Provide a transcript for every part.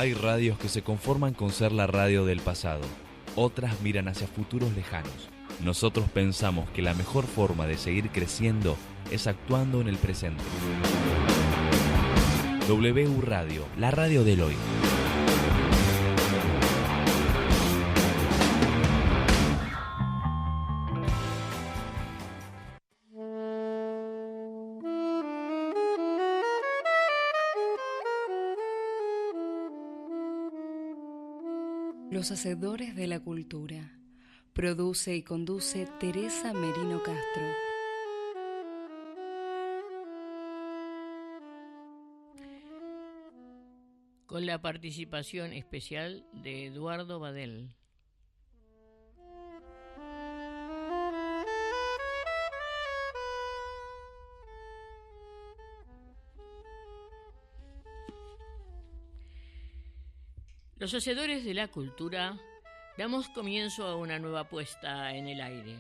Hay radios que se conforman con ser la radio del pasado. Otras miran hacia futuros lejanos. Nosotros pensamos que la mejor forma de seguir creciendo es actuando en el presente. WU Radio, la radio del hoy. Los Hacedores de la Cultura. Produce y conduce Teresa Merino Castro. Con la participación especial de Eduardo Badel. Los Hacedores de la Cultura damos comienzo a una nueva puesta en el aire.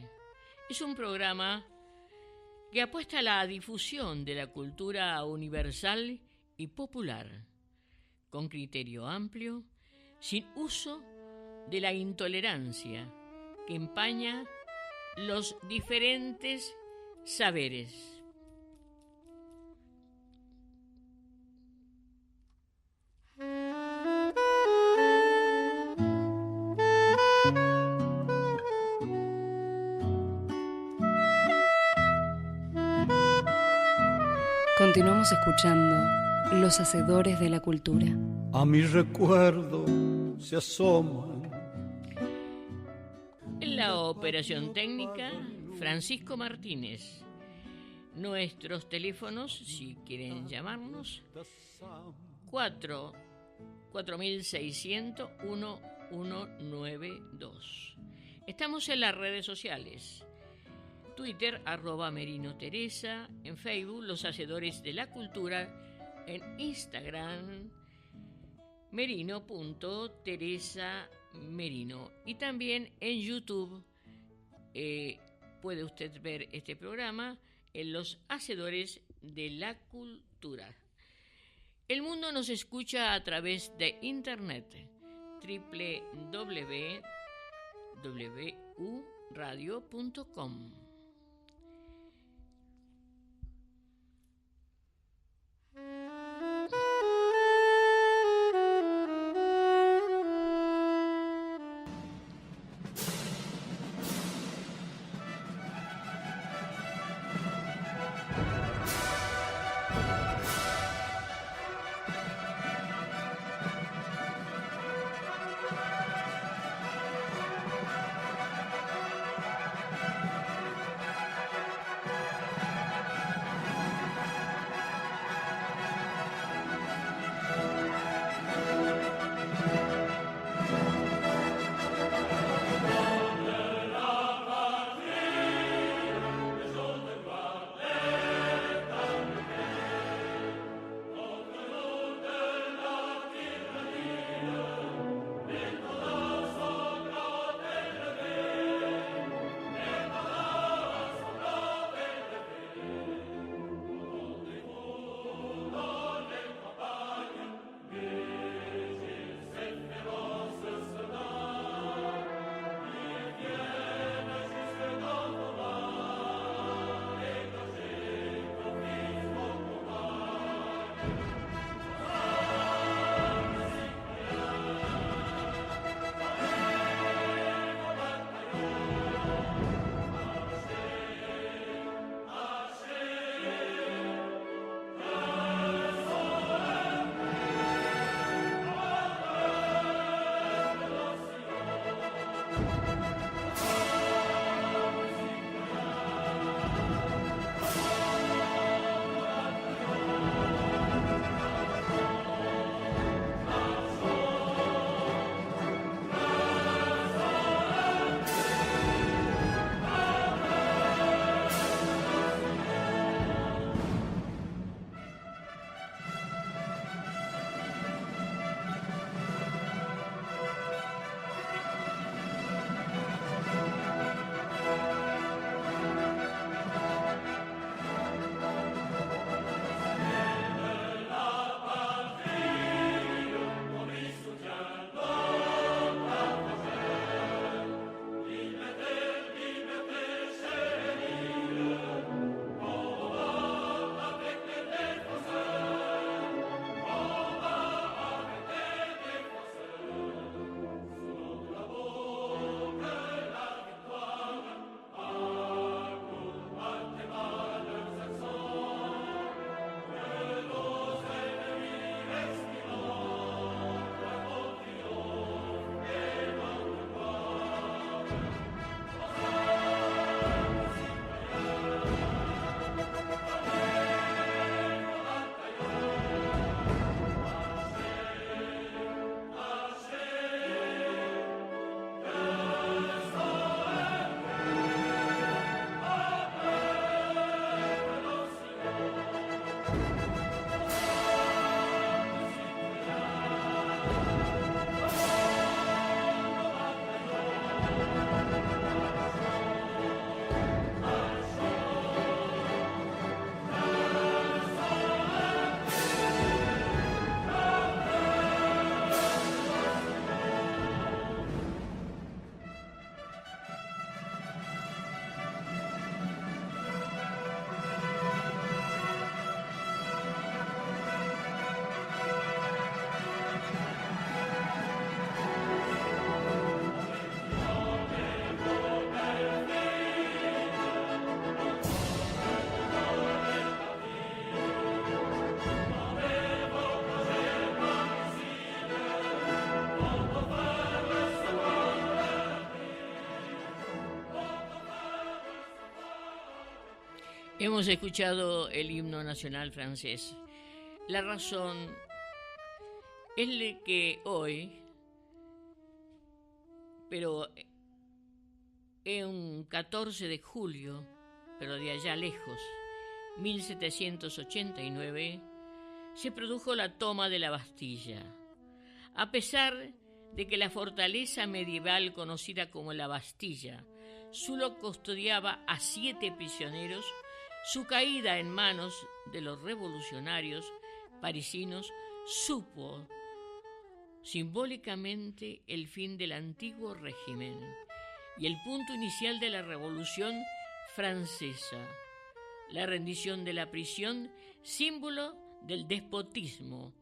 Es un programa que apuesta a la difusión de la cultura universal y popular, con criterio amplio, sin uso de la intolerancia que empaña los diferentes saberes. Continuamos escuchando Los Hacedores de la Cultura. A mi recuerdo se asoman. En la operación técnica, Francisco Martínez. Nuestros teléfonos, si quieren llamarnos, 4600-1192. Estamos en las redes sociales. Twitter, @merinoteresa, en Facebook, Los Hacedores de la Cultura, en Instagram, merino.teresamerino, y también en YouTube puede usted ver este programa en Los Hacedores de la Cultura. El mundo nos escucha a través de internet, www.wuradio.com. Hemos escuchado el himno nacional francés. La razón es de que hoy, pero en un 14 de julio, pero de allá lejos, 1789, se produjo la toma de la Bastilla. A pesar de que la fortaleza medieval conocida como la Bastilla solo custodiaba a 7 prisioneros, su caída en manos de los revolucionarios parisinos supo simbólicamente el fin del antiguo régimen y el punto inicial de la Revolución Francesa, la rendición de la prisión, símbolo del despotismo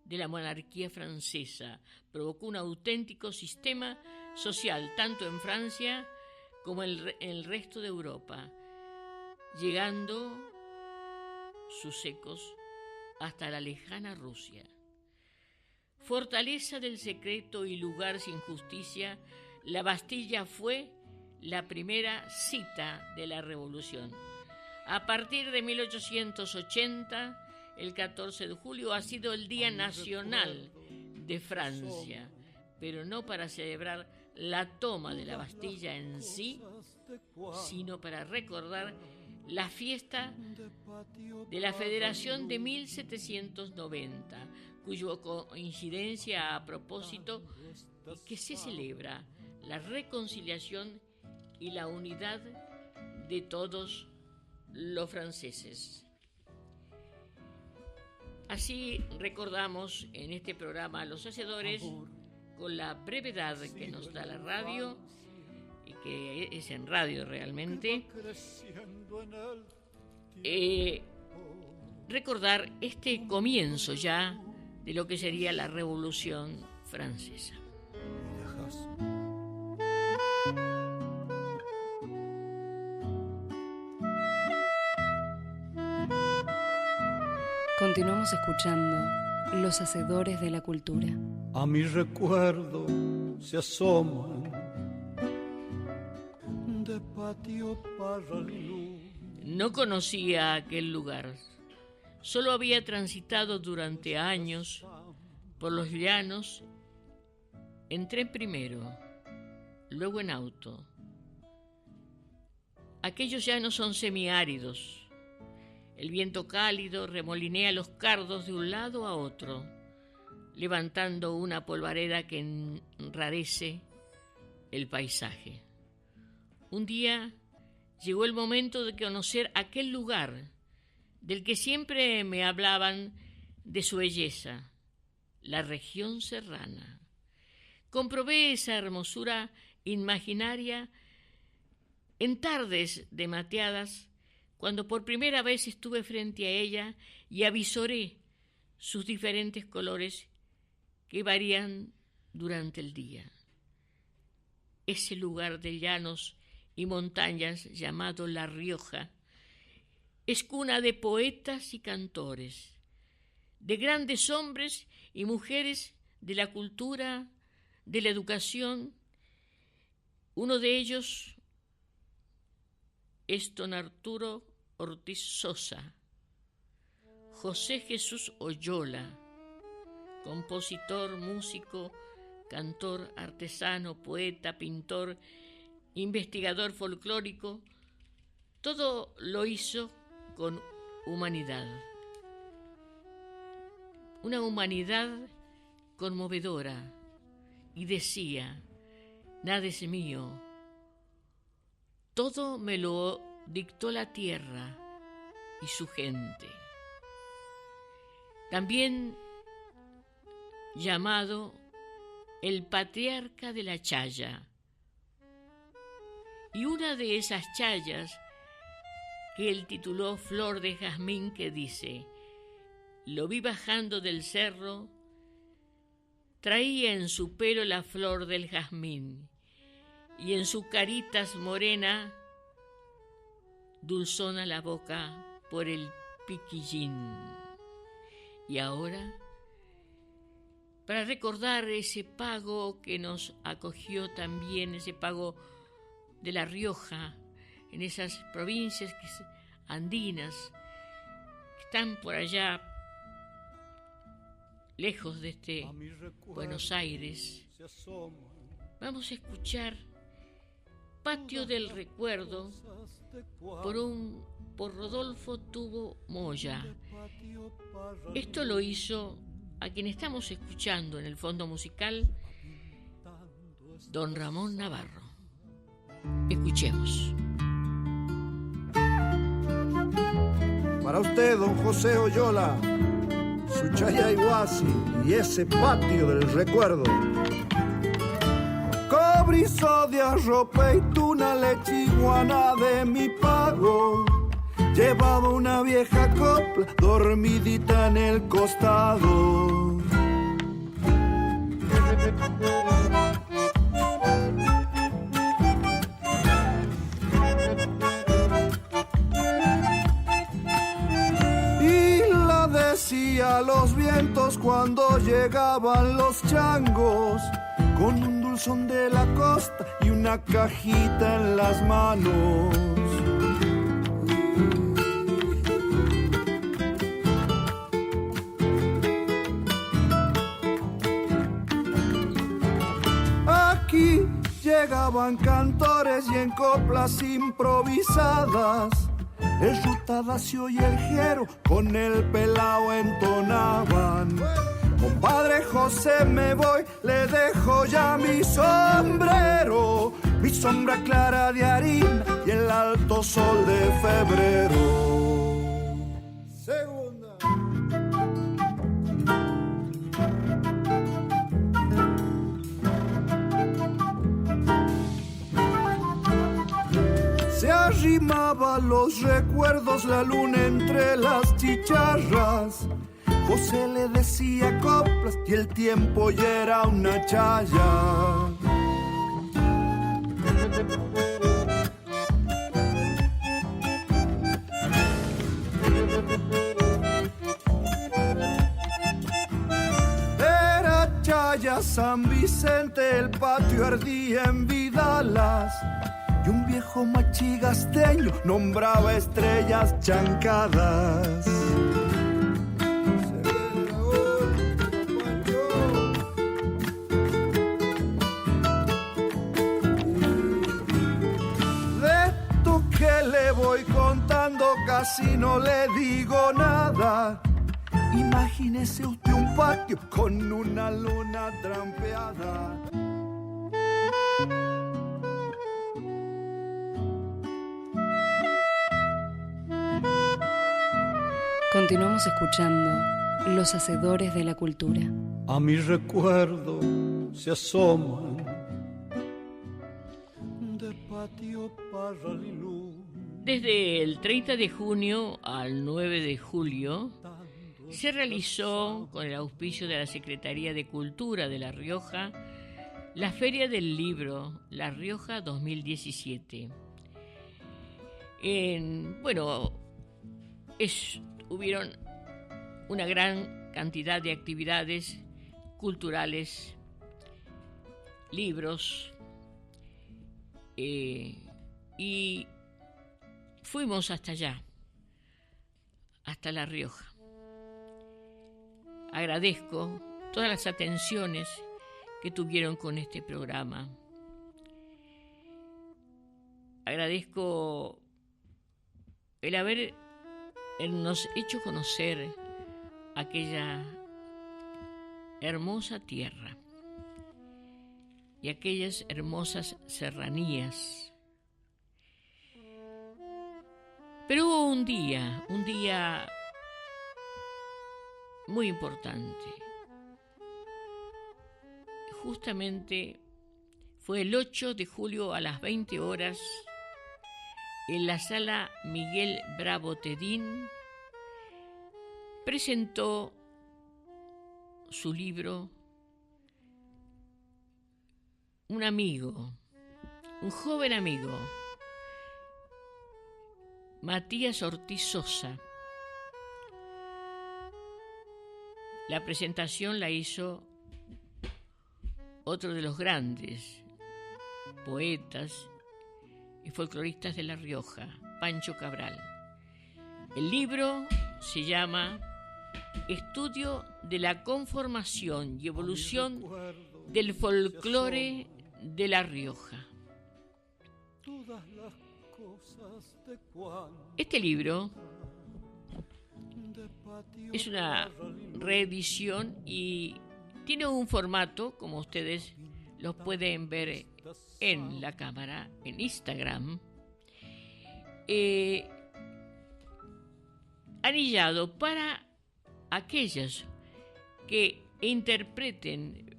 de la monarquía francesa, provocó un auténtico sistema social tanto en Francia como en el resto de Europa, llegando sus ecos hasta la lejana Rusia. Fortaleza del secreto y lugar sin justicia, la Bastilla fue la primera cita de la Revolución. A partir de 1880, el 14 de julio ha sido el Día Nacional de Francia, pero no para celebrar la toma de la Bastilla en sí, sino para recordar la fiesta de la Federación de 1790, cuya coincidencia a propósito que se celebra la reconciliación y la unidad de todos los franceses. Así recordamos en este programa a los hacedores con la brevedad que nos da la radio, y que es en radio realmente, recordar este comienzo ya de lo que sería la Revolución Francesa. Continuamos escuchando Los Hacedores de la Cultura. A mi recuerdo se asoman de patio para luz. No conocía aquel lugar. Solo había transitado durante años por los llanos en tren primero, luego en auto. Aquellos llanos son semiáridos. El viento cálido remolinea los cardos de un lado a otro, levantando una polvareda que enrarece el paisaje. Un día llegó el momento de conocer aquel lugar del que siempre me hablaban de su belleza, la región serrana. Comprobé esa hermosura imaginaria en tardes de mateadas, cuando por primera vez estuve frente a ella y avisoré sus diferentes colores que varían durante el día. Ese lugar de llanos y montañas llamado La Rioja es cuna de poetas y cantores, de grandes hombres y mujeres de la cultura, de la educación. Uno de ellos es don Arturo Ortiz Sosa, José Jesús Oyola, compositor, músico, cantor, artesano, poeta, pintor, investigador folclórico. Todo lo hizo con humanidad. una humanidad conmovedora, y decía: nada es mío, todo me lo dictó la tierra y su gente. También llamado el patriarca de la chaya. Y una de esas chayas que él tituló Flor de Jazmín, que dice: lo vi bajando del cerro, traía en su pelo la flor del jazmín, y en su caritas morena, dulzona la boca por el piquillín. Y ahora, para recordar ese pago que nos acogió también, ese pago de La Rioja, en esas provincias andinas que están por allá, lejos de Buenos Aires, vamos a escuchar Patio del Recuerdo por Rodolfo Tubo Moya. Esto lo hizo a quien estamos escuchando en el fondo musical, don Ramón Navarro. Escuchemos. Para usted, don José Oyola, su chaya iguasi y ese patio del recuerdo. Cobrizo de arrope y tuna lechiguana de mi pago. Llevaba una vieja copla dormidita en el costado. A los vientos cuando llegaban los changos, con un dulzón de la costa y una cajita en las manos. Aquí llegaban cantores y en coplas improvisadas, enrutadas y oye el jero, con el pelao entonaban. Compadre José, me voy, le dejo ya mi sombrero, mi sombra clara de harina y el alto sol de febrero. Segunda. Se arrimaba los recuerdos, la luna entre las chicharras. José le decía coplas y el tiempo ya era una chaya. Era chaya San Vicente, el patio ardía en Vidalas. Y un viejo machigasteño nombraba estrellas chancadas. De esto que le voy contando casi no le digo nada. Imagínese usted un patio con una luna trampeada. Continuamos escuchando Los Hacedores de la Cultura. A mi recuerdo se asoman de patio Paralilú. Desde el 30 de junio al 9 de julio se realizó, con el auspicio de la Secretaría de Cultura de La Rioja, la Feria del Libro La Rioja 2017. Hubieron una gran cantidad de actividades culturales, libros, y fuimos hasta allá, hasta La Rioja. Agradezco todas las atenciones que tuvieron con este programa. Agradezco el habernos hecho conocer aquella hermosa tierra y aquellas hermosas serranías. Pero hubo un día muy importante. Justamente fue el 8 de julio a las 20 horas en la sala Miguel Bravo Tedín. Presentó su libro un amigo, un joven amigo, Matías Ortiz Sosa. La presentación la hizo otro de los grandes poetas y folcloristas de La Rioja, Pancho Cabral. El libro se llama Estudio de la conformación y evolución del folclore de La Rioja. Este libro es una reedición y tiene un formato, como ustedes lo pueden ver en la cámara, en Instagram, anillado para aquellos que interpreten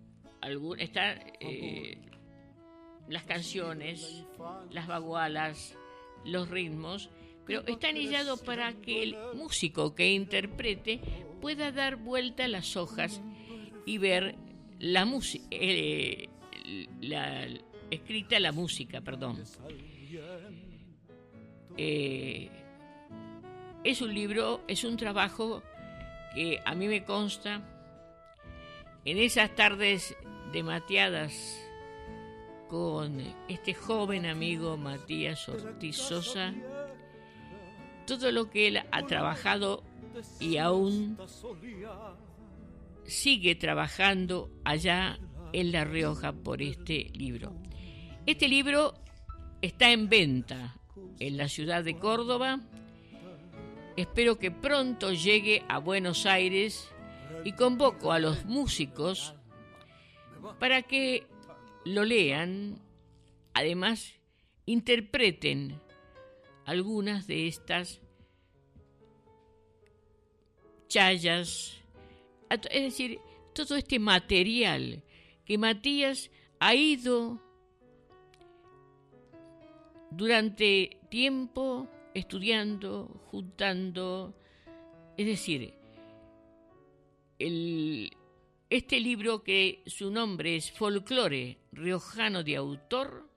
las canciones, las bagualas, los ritmos, pero está anillado para que el músico que interprete pueda dar vuelta a las hojas y ver la música, escrita la música, perdón. Es un libro, es un trabajo que a mí me consta, en esas tardes de mateadas con este joven amigo Matías Ortiz Sosa, todo lo que él ha trabajado y aún sigue trabajando allá en La Rioja por este libro. Este libro está en venta en la ciudad de Córdoba. Espero que pronto llegue a Buenos Aires y convoco a los músicos para que lo lean, además interpreten algunas de estas chayas, es decir, todo este material que Matías ha ido durante tiempo estudiando, juntando, es decir, este libro, que su nombre es Folclore Riojano de Autor,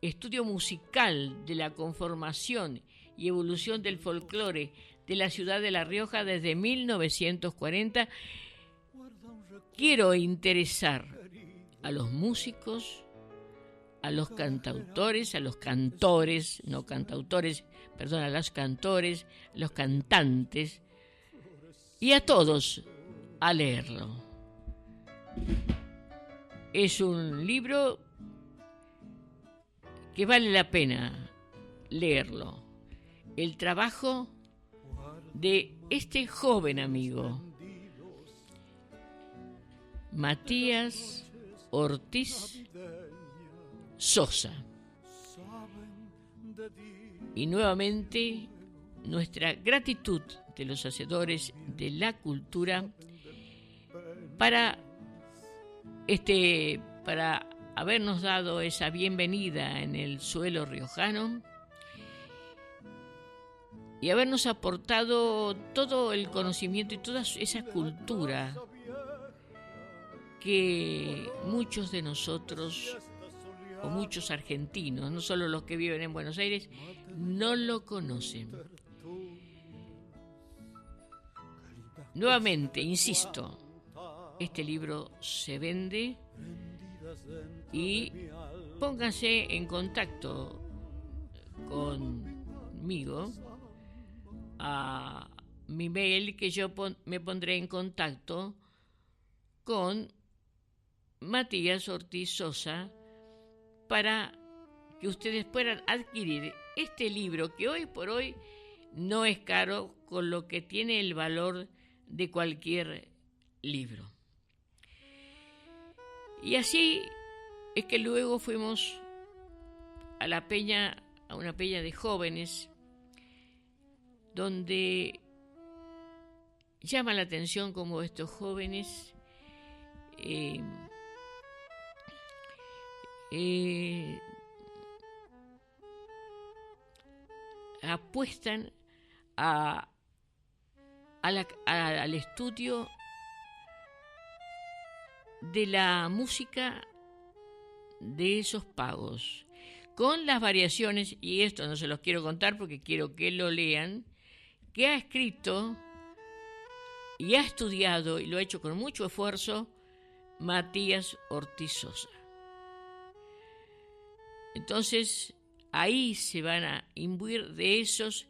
estudio musical de la conformación y evolución del folclore de la ciudad de La Rioja desde 1940, quiero interesar a los músicos, a los cantautores, a los cantores, no cantautores, perdón, a los cantores, los cantantes, y a todos a leerlo. Es un libro que vale la pena leerlo. El trabajo de este joven amigo, Matías Ortiz Sosa. Y nuevamente nuestra gratitud de los hacedores de la cultura para habernos dado esa bienvenida en el suelo riojano y habernos aportado todo el conocimiento y toda esa cultura que muchos de nosotros, o muchos argentinos, no solo los que viven en Buenos Aires, no lo conocen. Nuevamente, insisto, este libro se vende y pónganse en contacto conmigo a mi mail, que yo me pondré en contacto con Matías Ortiz Sosa para que ustedes puedan adquirir este libro, que hoy por hoy no es caro, con lo que tiene el valor de cualquier libro. Y así es que luego fuimos a una peña de jóvenes, donde llama la atención cómo estos jóvenes apuestan al estudio de la música de esos pagos, con las variaciones, y esto no se los quiero contar porque quiero que lo lean, que ha escrito y ha estudiado, y lo ha hecho con mucho esfuerzo, Matías Ortiz Sosa. Entonces, ahí se van a imbuir de esas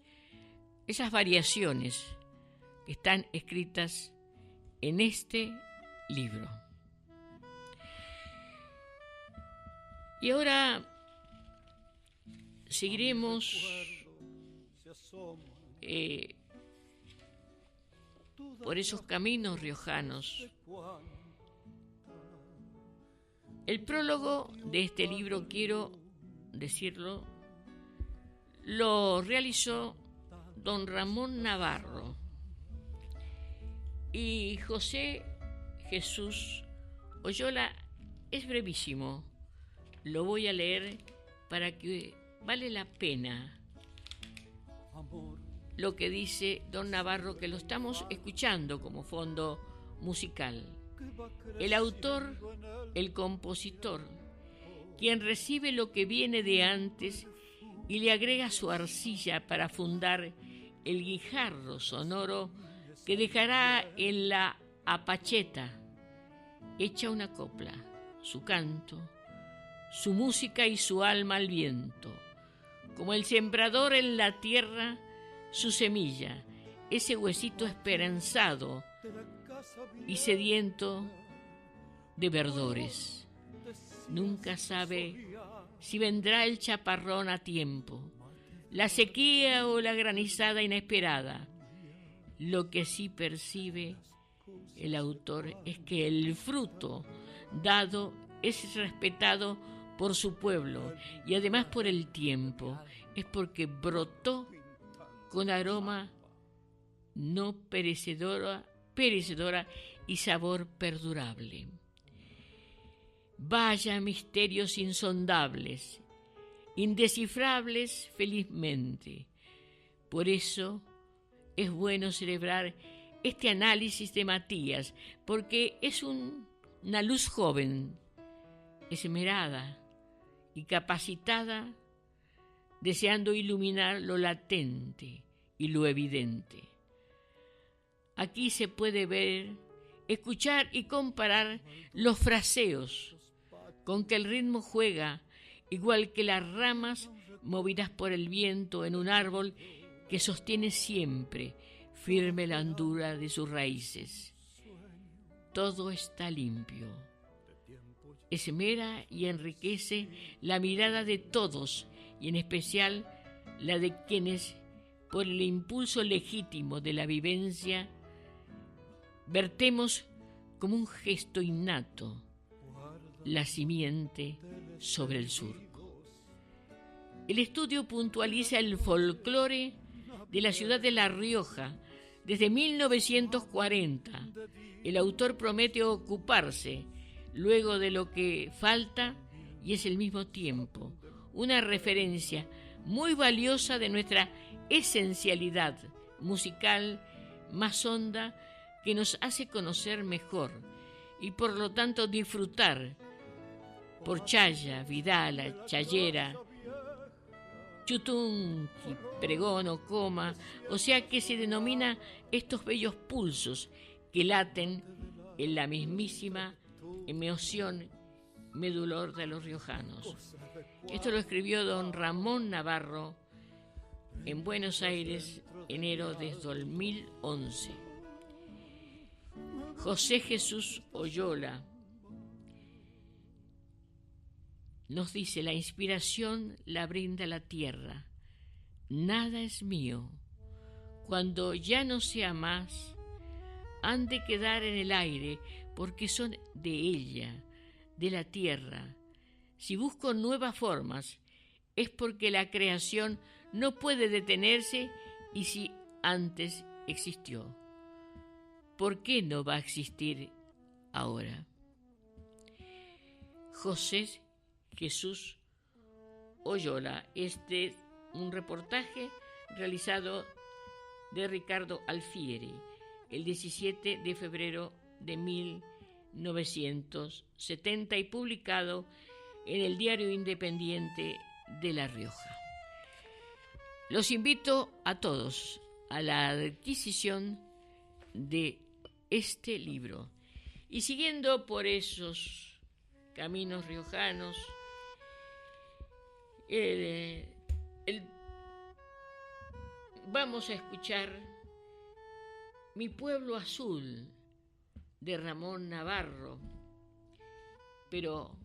variaciones que están escritas en este libro. Y ahora seguiremos por esos caminos riojanos. El prólogo de este libro, quiero decirlo, lo realizó don Ramón Navarro y José Jesús Oyola. Es brevísimo, lo voy a leer para que vale la pena lo que dice don Navarro, que lo estamos escuchando como fondo musical. El autor, el compositor, quien recibe lo que viene de antes y le agrega su arcilla para fundar el guijarro sonoro que dejará en la apacheta hecha una copla, su canto, su música y su alma al viento, como el sembrador en la tierra, su semilla, ese huesito esperanzado y sediento de verdores. Nunca sabe si vendrá el chaparrón a tiempo, la sequía o la granizada inesperada. Lo que sí percibe el autor es que el fruto dado es respetado por su pueblo y además por el tiempo. Es porque brotó con aroma no perecedora y sabor perdurable. Vaya misterios insondables, indescifrables felizmente. Por eso es bueno celebrar este análisis de Matías, porque es una luz joven, esmerada y capacitada, deseando iluminar lo latente y lo evidente. Aquí se puede ver, escuchar y comparar los fraseos con que el ritmo juega, igual que las ramas movidas por el viento en un árbol que sostiene siempre firme la hondura de sus raíces. Todo está limpio. Esmera y enriquece la mirada de todos, y en especial la de quienes, por el impulso legítimo de la vivencia, vertemos como un gesto innato la simiente sobre el surco. El estudio puntualiza el folclore de la ciudad de La Rioja desde 1940. El autor promete ocuparse luego de lo que falta y es al mismo tiempo una referencia muy valiosa de nuestra esencialidad musical más honda, que nos hace conocer mejor y por lo tanto disfrutar por Chaya, Vidala, Chayera, Chutunqui, Pregón o Coma, o sea que se denomina estos bellos pulsos que laten en la mismísima emoción medular de los riojanos. Esto lo escribió don Ramón Navarro en Buenos Aires, enero de 2011. José Jesús Oyola nos dice: la inspiración la brinda la tierra, nada es mío. Cuando ya no sea más, han de quedar en el aire, porque son de ella, de la tierra. Si busco nuevas formas, es porque la creación no puede detenerse y si antes existió, ¿por qué no va a existir ahora? José Jesús Oyola. Este es un reportaje realizado de Ricardo Alfieri el 17 de febrero de 1970 y publicado en el Diario Independiente de La Rioja. Los invito a todos a la adquisición de este libro. Y siguiendo por esos caminos riojanos, vamos a escuchar Mi Pueblo Azul de Ramón Navarro, pero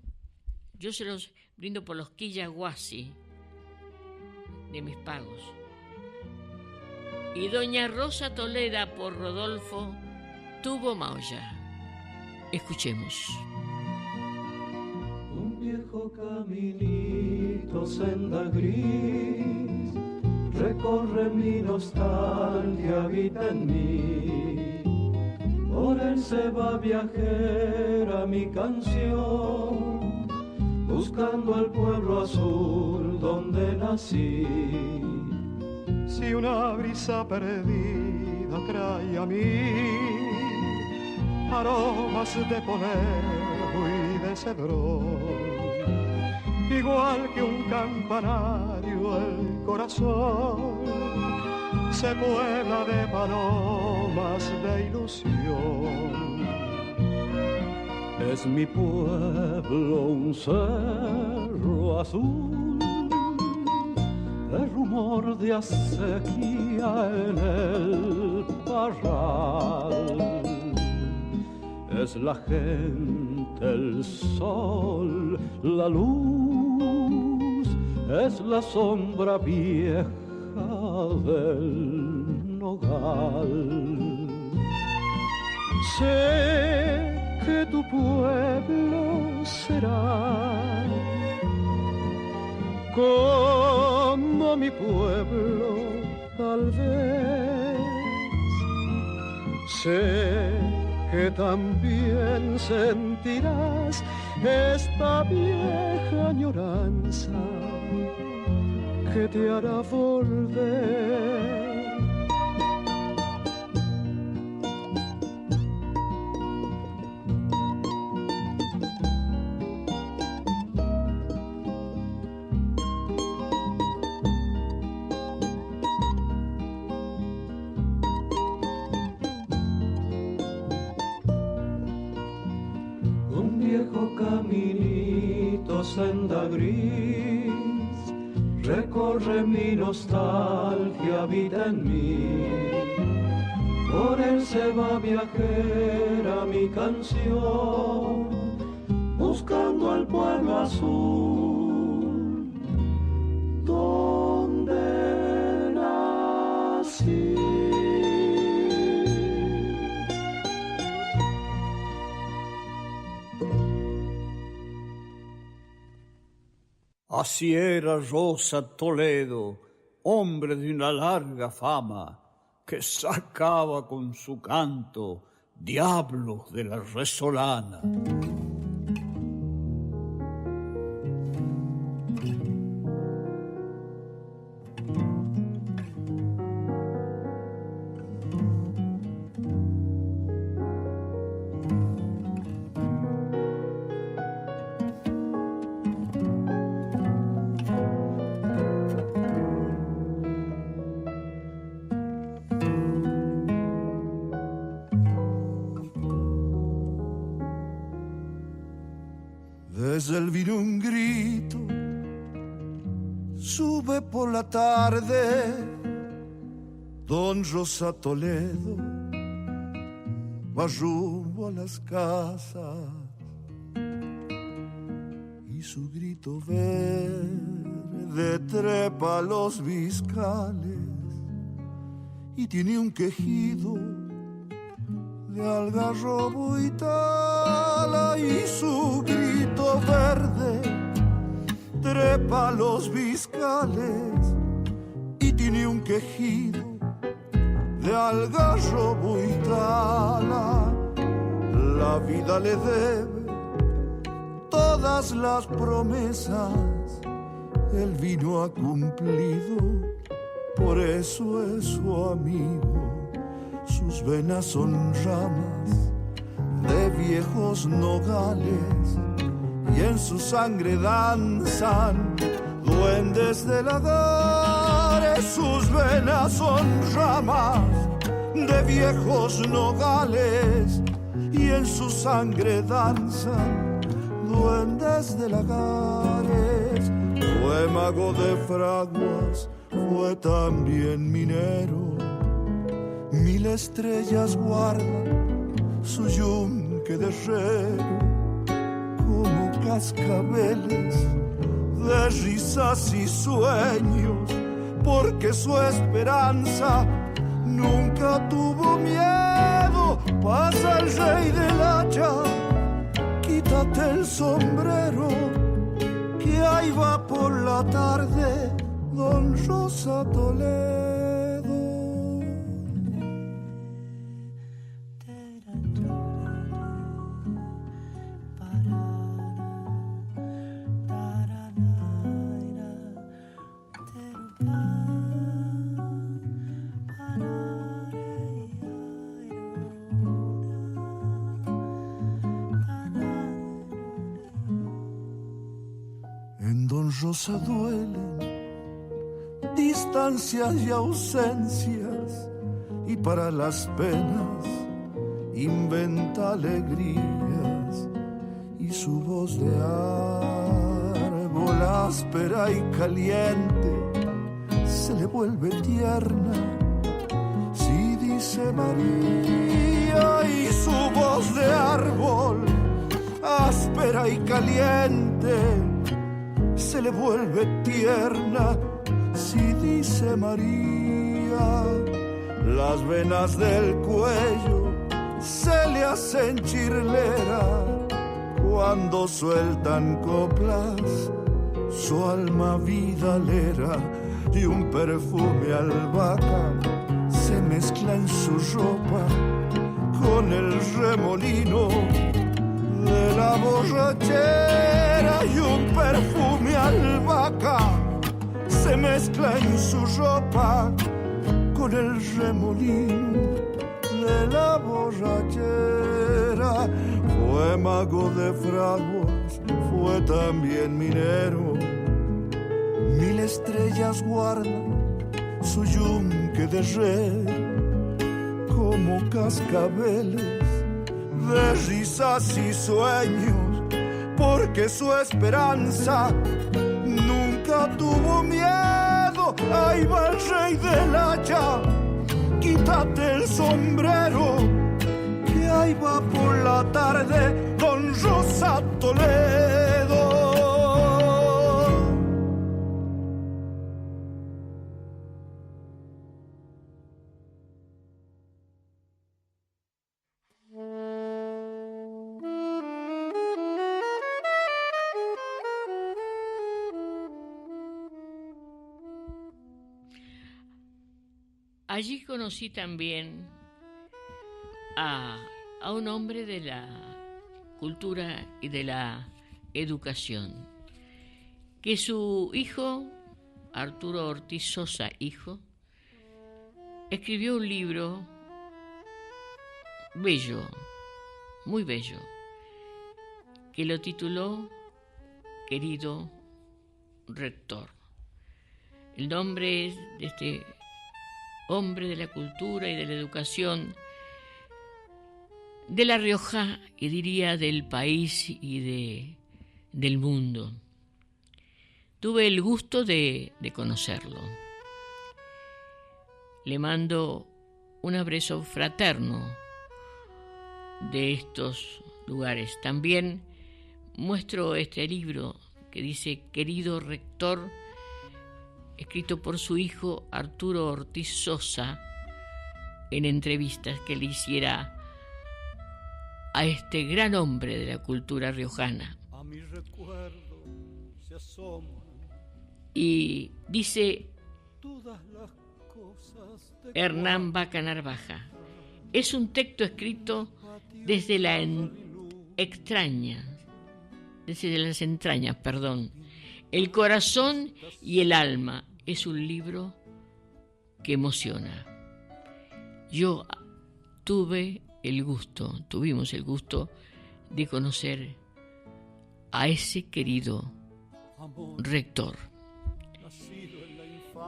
yo se los brindo por los Quillahuasi de Mis Pagos, y Doña Rosa Toleda por Rodolfo Tubo Maulla. Escuchemos. Un viejo caminito, senda gris, recorre mi nostalgia, habita en mí. Por él se va viajera mi canción, buscando al pueblo azul donde nací. Si una brisa perdida trae a mí aromas de poleo y de cedrón, igual que un campanario el corazón se puebla de palomas de ilusión. Es mi pueblo un cerro azul, el rumor de acequia en el parral. Es la gente, el sol, la luz, es la sombra vieja del nogal. Sé que tu pueblo será como mi pueblo, tal vez. Sé que también sentirás esta vieja añoranza que te hará volver. Caminito, senda gris, recorre mi nostalgia, habita en mí. Por él se va viajera mi canción, buscando al pueblo azul donde nací. Así era Rosa Toledo, hombre de una larga fama, que sacaba con su canto diablos de la resolana. Desde el vino un grito sube por la tarde, don Rosa Toledo va rumbo a las casas y su grito verde trepa los viscales y tiene un quejido de algarrobo y tala, y su grito verde trepa los viscales y tiene un quejido de algarrobo y tala. La vida le debe todas las promesas, el vino ha cumplido, por eso es su amigo. Sus venas son ramas de viejos nogales y en su sangre danzan duendes de lagares. Sus venas son ramas de viejos nogales y en su sangre danzan duendes de lagares. Fue mago de fraguas, fue también minero. 1000 estrellas guardan su yunque de herrero, como cascabeles de risas y sueños, porque su esperanza nunca tuvo miedo. Pasa el rey del hacha, quítate el sombrero, que ahí va por la tarde Don Rosa Toledo. En Don Rosa duelen distancias y ausencias, y para las penas inventa alegrías, y su voz de árbol áspera y caliente se le vuelve tierna si dice María. Y su voz de árbol áspera y caliente se le vuelve tierna si dice María. Las venas del cuello se le hacen chirlera cuando sueltan coplas su alma vidalera, y un perfume albahaca se mezcla en su ropa con el remolino de la borrachera, y un perfume albahaca se mezcla en su ropa con el remolino de la borrachera. Fue mago de fraguas, fue también minero. 1000 estrellas guardan su yunque de red, como cascabeles de risas y sueños, porque su esperanza nunca tuvo miedo. Ahí va el rey del hacha, quítate el sombrero, que ahí va por la tarde Don Rosa Toledo. Allí conocí también a un hombre de la cultura y de la educación, que su hijo, Arturo Ortiz Sosa, hijo, escribió un libro bello, muy bello, que lo tituló Querido Rector. El nombre es de este hombre de la cultura y de la educación de La Rioja, y diría del país y del mundo. Tuve el gusto de conocerlo. Le mando un abrazo fraterno de estos lugares. También muestro este libro que dice Querido Rector, escrito por su hijo Arturo Ortiz Sosa, en entrevistas que le hiciera a este gran hombre de la cultura riojana. Y dice Hernán Baca Narvaja: es un texto escrito desde las entrañas, el corazón y el alma. Es un libro que emociona. Tuvimos el gusto de conocer a ese querido rector.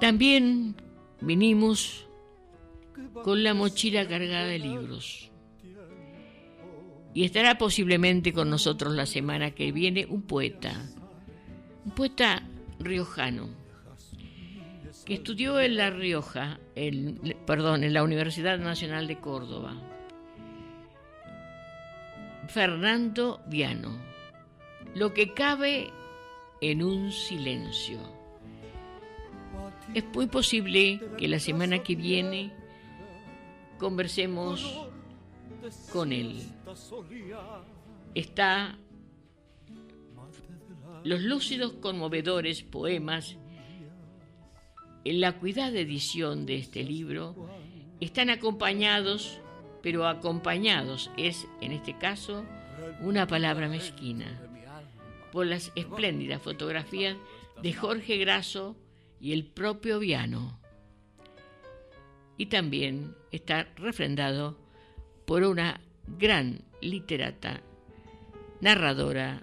También vinimos con la mochila cargada de libros. Y estará posiblemente con nosotros la semana que viene un poeta riojano, que estudió en La Rioja, en la Universidad Nacional de Córdoba, Fernando Viano. Lo que cabe en un silencio. Es muy posible que la semana que viene conversemos con él. Está los lúcidos, conmovedores poemas en la cuidada edición de este libro están acompañados es, en este caso, una palabra mezquina, por las espléndidas fotografías de Jorge Grasso y el propio Viano. Y también está refrendado por una gran literata, narradora,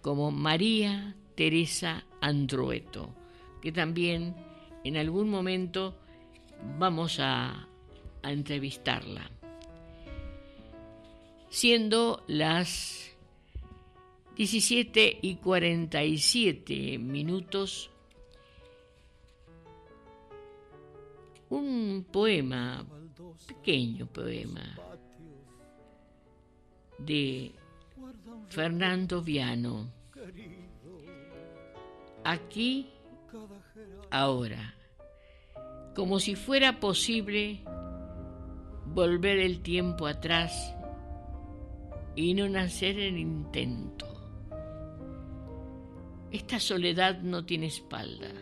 como María Teresa Andrueto, que también en algún momento vamos a entrevistarla. Siendo las 17:47, un pequeño poema de Fernando Viano. Aquí, ahora, como si fuera posible volver el tiempo atrás y no nacer el intento. Esta soledad no tiene espalda,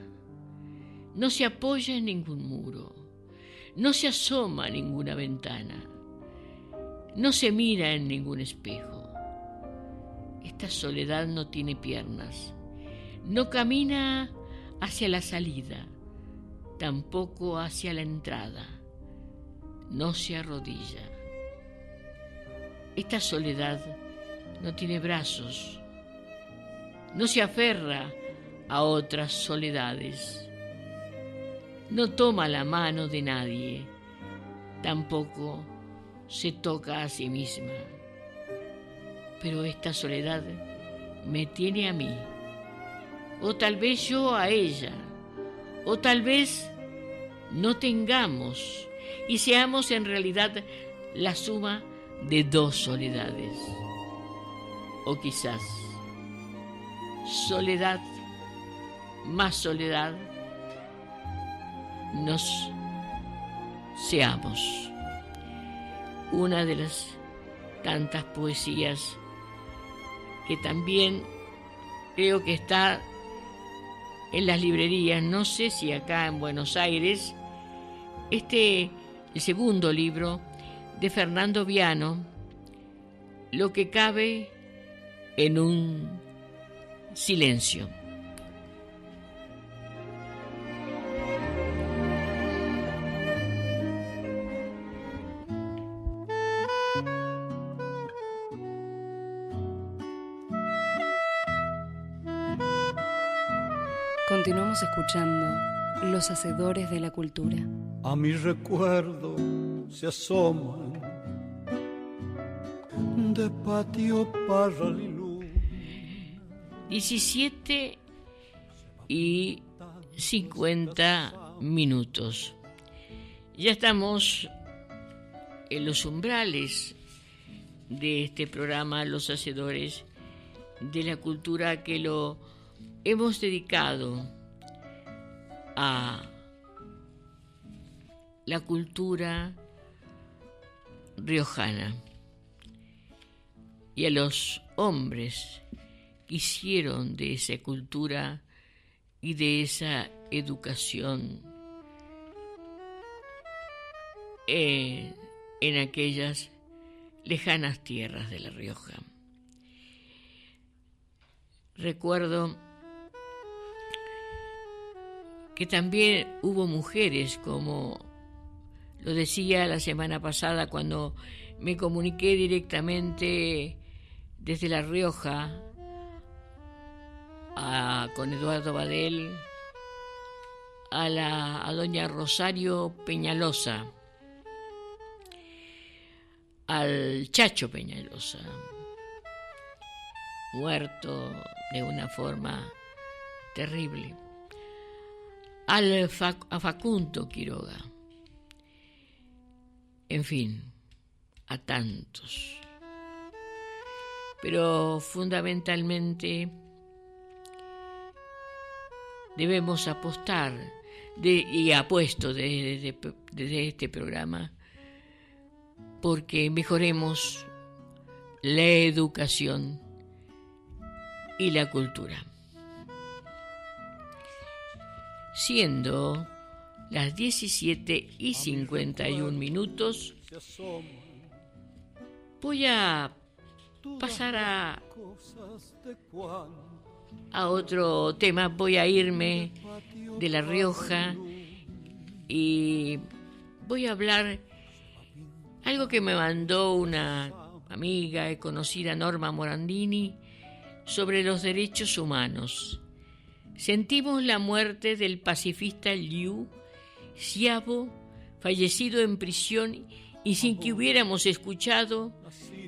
no se apoya en ningún muro, no se asoma a ninguna ventana, no se mira en ningún espejo. Esta soledad no tiene piernas, no camina hacia la salida, tampoco hacia la entrada, no se arrodilla. Esta soledad no tiene brazos, no se aferra a otras soledades, no toma la mano de nadie, tampoco se toca a sí misma. Pero esta soledad me tiene a mí, o tal vez yo a ella, o tal vez no tengamos y seamos en realidad la suma de dos soledades, o quizás soledad más soledad nos seamos. Una de las tantas poesías que también creo que está en las librerías, no sé si acá en Buenos Aires, el segundo libro de Fernando Viano, Lo que cabe en un silencio. Continuamos escuchando Los Hacedores de la Cultura. A mi recuerdo se asoman de patio Parralilú. 17:50. Ya estamos en los umbrales de este programa Los Hacedores de la Cultura, que lo hemos dedicado a la cultura riojana. y a los hombres que hicieron de esa cultura y de esa educación en aquellas lejanas tierras de La Rioja. Recuerdo que también hubo mujeres, como lo decía la semana pasada cuando me comuniqué directamente desde La Rioja con Eduardo Badel a doña Rosario Peñalosa, al Chacho Peñalosa, muerto de una forma terrible, a Facundo Quiroga, en fin, a tantos. Pero fundamentalmente debemos apostar, y apuesto desde este programa, porque mejoremos la educación y la cultura. Siendo las 17:51, voy a pasar a otro tema. Voy a irme de La Rioja y voy a hablar algo que me mandó una amiga y conocida, Norma Morandini, sobre los derechos humanos. Sentimos la muerte del pacifista Liu Xiaobo, fallecido en prisión y sin que hubiéramos escuchado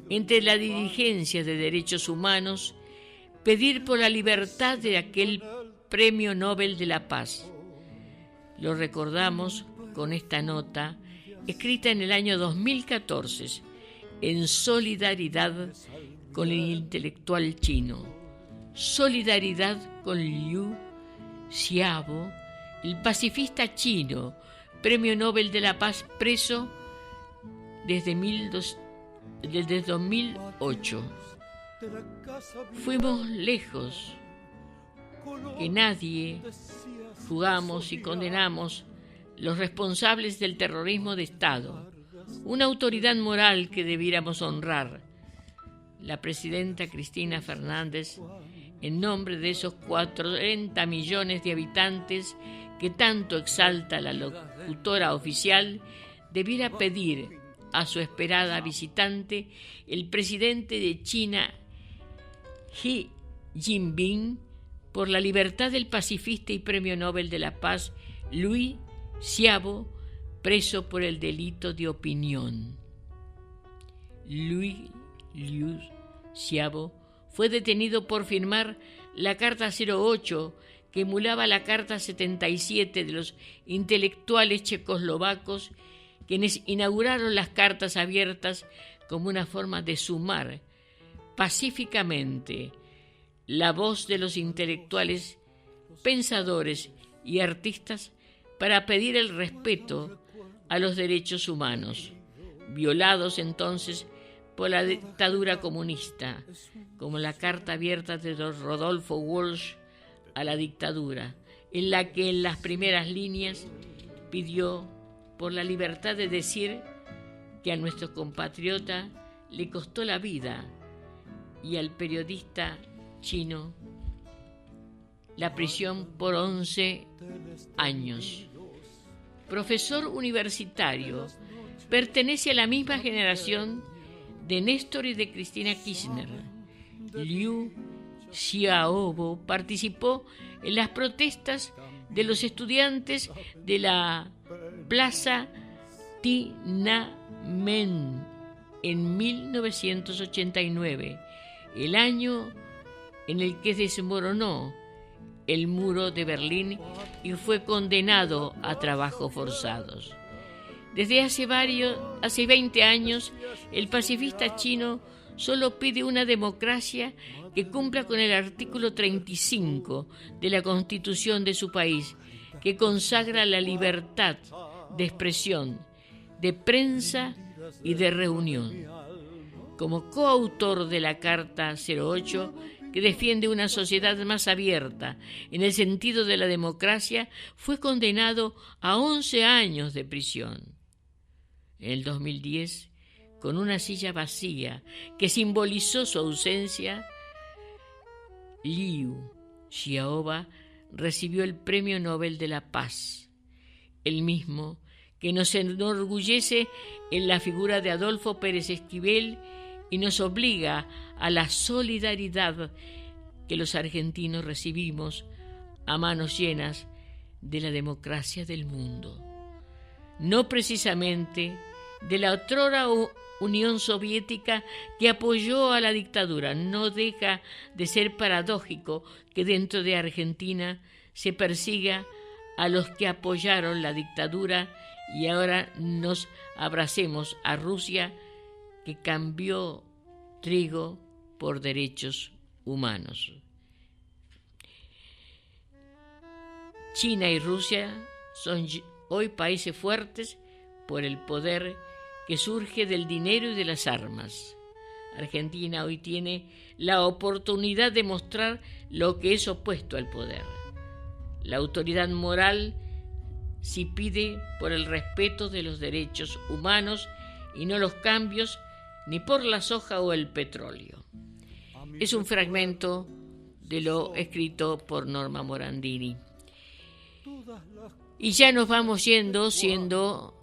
entre la dirigencia de derechos humanos pedir por la libertad de aquel Premio Nobel de la Paz. Lo recordamos con esta nota escrita en el año 2014 en solidaridad con el intelectual chino. Solidaridad con Liu Xiaobo, el pacifista chino, Premio Nobel de la Paz, preso desde 2008. Fuimos lejos que nadie, juzgamos y condenamos los responsables del terrorismo de Estado, una autoridad moral que debiéramos honrar. La presidenta Cristina Fernández, en nombre de esos 40 millones de habitantes que tanto exalta la locutora oficial, debiera pedir a su esperada visitante, el presidente de China, Xi Jinping, por la libertad del pacifista y Premio Nobel de la Paz, Liu Xiaobo, preso por el delito de opinión. Liu Xiaobo fue detenido por firmar la Carta 08, que emulaba la Carta 77 de los intelectuales checoslovacos, quienes inauguraron las cartas abiertas como una forma de sumar pacíficamente la voz de los intelectuales, pensadores y artistas para pedir el respeto a los derechos humanos, violados entonces por la dictadura comunista, como la carta abierta de Rodolfo Walsh a la dictadura, en la que en las primeras líneas pidió por la libertad de decir que a nuestro compatriota le costó la vida y al periodista chino la prisión por 11 años. Profesor universitario, pertenece a la misma generación de Néstor y de Cristina Kirchner. Liu Xiaobo participó en las protestas de los estudiantes de la Plaza Tiananmen en 1989, el año en el que desmoronó el muro de Berlín y fue condenado a trabajos forzados. Desde hace 20 años, el pacifista chino solo pide una democracia que cumpla con el artículo 35 de la Constitución de su país, que consagra la libertad de expresión, de prensa y de reunión. como coautor de la Carta 08, que defiende una sociedad más abierta en el sentido de la democracia, fue condenado a 11 años de prisión. En el 2010, con una silla vacía que simbolizó su ausencia, Liu Xiaobo recibió el Premio Nobel de la Paz, el mismo que nos enorgullece en la figura de Adolfo Pérez Esquivel y nos obliga a la solidaridad que los argentinos recibimos a manos llenas de la democracia del mundo. No precisamente de la otrora Unión Soviética que apoyó a la dictadura. No deja de ser paradójico que dentro de Argentina se persiga a los que apoyaron la dictadura y ahora nos abracemos a Rusia, que cambió trigo por derechos humanos. China y Rusia son hoy países fuertes por el poder que surge del dinero y de las armas. Argentina hoy tiene la oportunidad de mostrar lo que es opuesto al poder. La autoridad moral si pide por el respeto de los derechos humanos y no los cambios ni por la soja o el petróleo. Es un fragmento de lo escrito por Norma Morandini. Y ya nos vamos yendo, siendo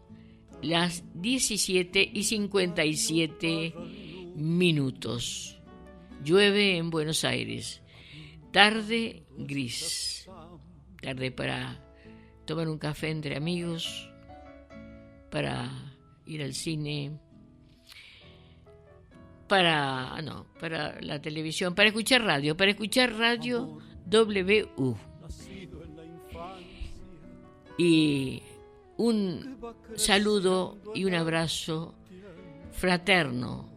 las 17:57. Llueve en Buenos Aires. Tarde gris. Tarde para tomar un café entre amigos, para ir al cine, para la televisión, para escuchar radio WU. Y un saludo y un abrazo fraterno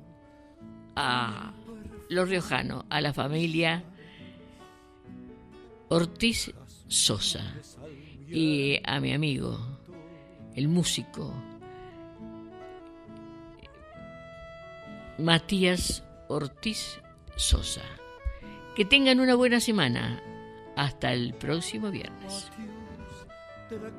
a los riojanos, a la familia Ortiz Sosa y a mi amigo, el músico Matías Ortiz Sosa. Que tengan una buena semana. Hasta el próximo viernes. de la